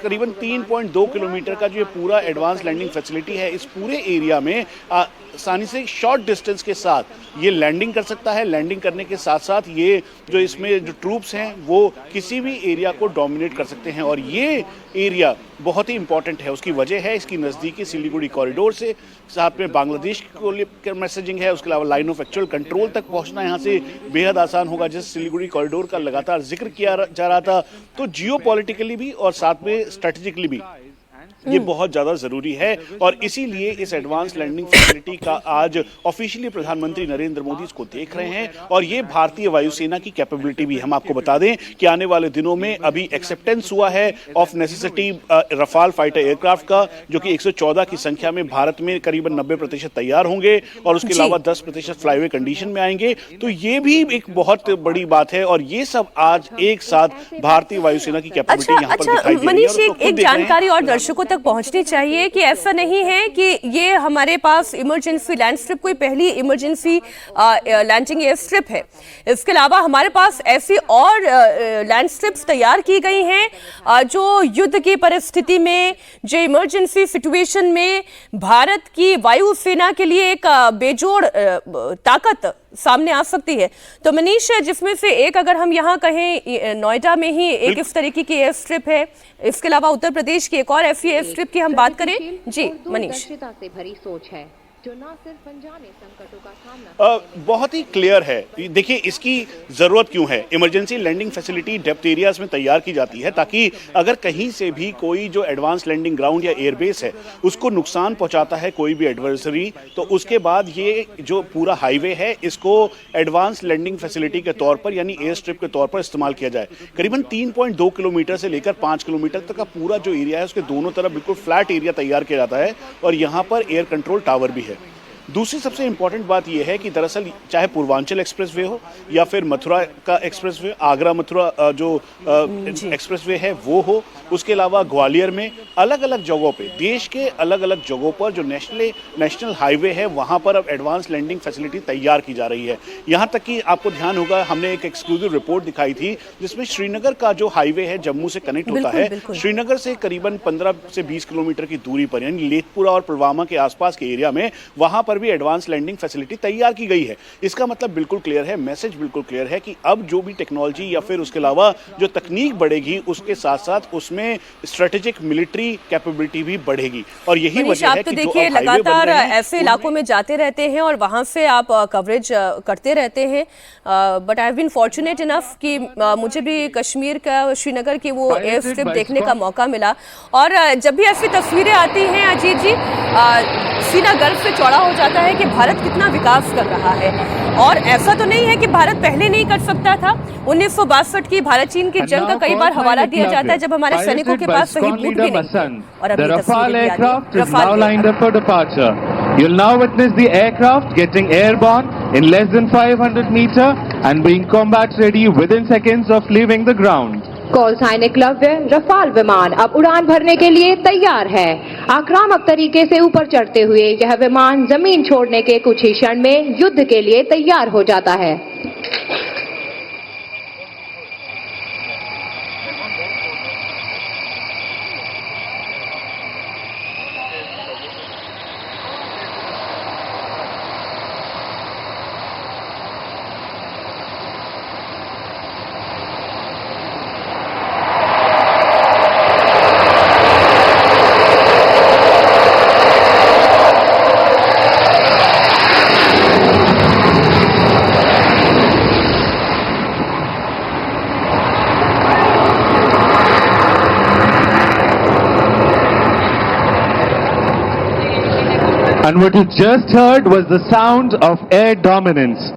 करीबन 3.2 किलोमीटर का जो ये पूरा एडवांस लैंडिंग फैसिलिटी है, इस पूरे एरिया में आसानी से शॉर्ट डिस्टेंस के साथ ये लैंडिंग कर सकता है। लैंडिंग करने के साथ साथ ये जो इसमें जो ट्रूप्स हैं वो किसी भी एरिया को डोमिनेट कर सकते हैं, और ये एरिया बहुत ही इंपॉर्टेंट है। उसकी वजह है इसकी नज़दीकी सिलीगुड़ी कॉरिडोर से, साथ में बांग्लादेश को मैसेजिंग है, उसके अलावा लाइन ऑफ एक्चुअल कंट्रोल तक पहुंचना यहाँ से बेहद आसान होगा। जिस सिलीगुड़ी कॉरिडोर का लगातार जिक्र किया जा रहा था, तो जियो पॉलिटिकली भी और साथ में स्ट्रेटेजिकली भी ये बहुत ज्यादा जरूरी है, और इसीलिए इस एडवांस लैंडिंग फैसिलिटी का आज ऑफिशियली प्रधानमंत्री नरेंद्र मोदी इसको देख रहे हैं। और ये भारतीय वायुसेना की कैपेबिलिटी भी, हम आपको बता दें कि आने वाले दिनों में अभी एक्सेप्टेंस हुआ है of necessity Rafale fighter aircraft का, जो कि 114 की संख्या में भारत में करीबन 90% तैयार होंगे और उसके अलावा 10% फ्लाईवे कंडीशन में आएंगे। तो ये भी एक बहुत बड़ी बात है, और ये सब आज एक साथ भारतीय वायुसेना की कैपेबिलिटी यहाँ पर दिखाई दे रही है। मनीष, एक जानकारी और दर्शकों तक पहुंचनी चाहिए कि ऐसा नहीं है कि ये हमारे पास इमरजेंसी लैंड स्ट्रिप कोई पहली इमरजेंसी लैंडिंग एयर स्ट्रिप है। इसके अलावा हमारे पास ऐसी और लैंड स्ट्रिप्स तैयार की गई हैं जो युद्ध की परिस्थिति में, जो इमरजेंसी सिचुएशन में भारत की वायुसेना के लिए एक बेजोड़ ताकत सामने आ सकती है। तो मनीष, जिसमें से एक अगर हम यहाँ कहें नोएडा में ही एक इस तरीके की एयर स्ट्रिप है, इसके अलावा उत्तर प्रदेश की एक और ऐसी एयर स्ट्रिप की हम बात करें। जी मनीष, से भरी सोच है जो ना सिर्फ अनजाने संकटों का सामना बहुत ही क्लियर है। देखिए इसकी जरूरत क्यों है। Emergency landing facility depth areas में तैयार की जाती है ताकि अगर कहीं से भी कोई जो एडवांस लैंडिंग ग्राउंड या एयरबेस है उसको नुकसान पहुंचाता है कोई भी एडवर्सरी, तो उसके बाद ये जो पूरा हाईवे है इसको एडवांस लैंडिंग फैसिलिटी के तौर पर यानी एयर स्ट्रिप के तौर पर इस्तेमाल किया जाए। करीबन 3.2 किलोमीटर से लेकर 5 किलोमीटर तक का पूरा जो एरिया है उसके दोनों तरफ बिल्कुल फ्लैट एरिया तैयार किया जाता है, और यहाँ पर एयर कंट्रोल टावर भी है। दूसरी सबसे इंपॉर्टेंट बात यह है कि दरअसल चाहे पूर्वांचल एक्सप्रेसवे हो या फिर मथुरा का एक्सप्रेसवे, आगरा मथुरा जो एक्सप्रेसवे है वो हो, उसके अलावा ग्वालियर में अलग अलग जगहों पे, देश के अलग अलग जगहों पर जो नेशनल हाईवे है वहां पर अब एडवांस लैंडिंग फैसिलिटी तैयार की जा रही है। यहां तक कि आपको ध्यान होगा, हमने एक एक्सक्लूसिव रिपोर्ट दिखाई थी जिसमें श्रीनगर का जो हाईवे है जम्मू से कनेक्ट होता है, श्रीनगर से करीबन 15 से 20 किलोमीटर की दूरी पर यानी लेथपुरा और पुलवामा के आसपास के एरिया में वहां पर भी एडवांस लैंडिंग फैसिलिटी तैयार की गई है। इसका मतलब बिल्कुल क्लियर है, मैसेज बिल्कुल क्लियर है कि अब जो भी टेक्नोलॉजी या फिर उसके अलावा जो तकनीक बढ़ेगी उसके साथ साथ उसमें स्ट्रेटेजिक मिलिट्री कैपेबिलिटी भी बढ़ेगी। और यही वजह है कि देखिए लगातार ऐसे इलाकों में जाते रहते हैं और वहां से आप कवरेज करते रहते हैं, but I have been fortunate enough कि मुझे भी कश्मीर का श्रीनगर की वो एयर स्ट्रिप देखने का मौका मिला। और जब भी ऐसी तस्वीरें आती हैं अजीत जी, सीना गर्व से चौड़ा हो जाता है कि भारत कितना विकास कर रहा है। और ऐसा तो नहीं है कि भारत पहले नहीं कर सकता था। 1962 की भारत चीन की जंग का कई बार हवाला दिया जाता है जब हमारे सैनिकों के पास सही बूट भी नहीं थे। और अभी Rafale aircraft is now lined up for departure. You'll now witness the aircraft getting airborne in less than 500 meters and being combat ready within seconds of leaving the ground. Call sign Eklavya Rafale विमान अब उड़ान भरने के लिए तैयार है। आक्रामक तरीके से ऊपर चढ़ते हुए यह विमान जमीन छोड़ने के कुछ ही क्षण में युद्ध के लिए तैयार हो जाता है। And what you just heard was the sound of air dominance.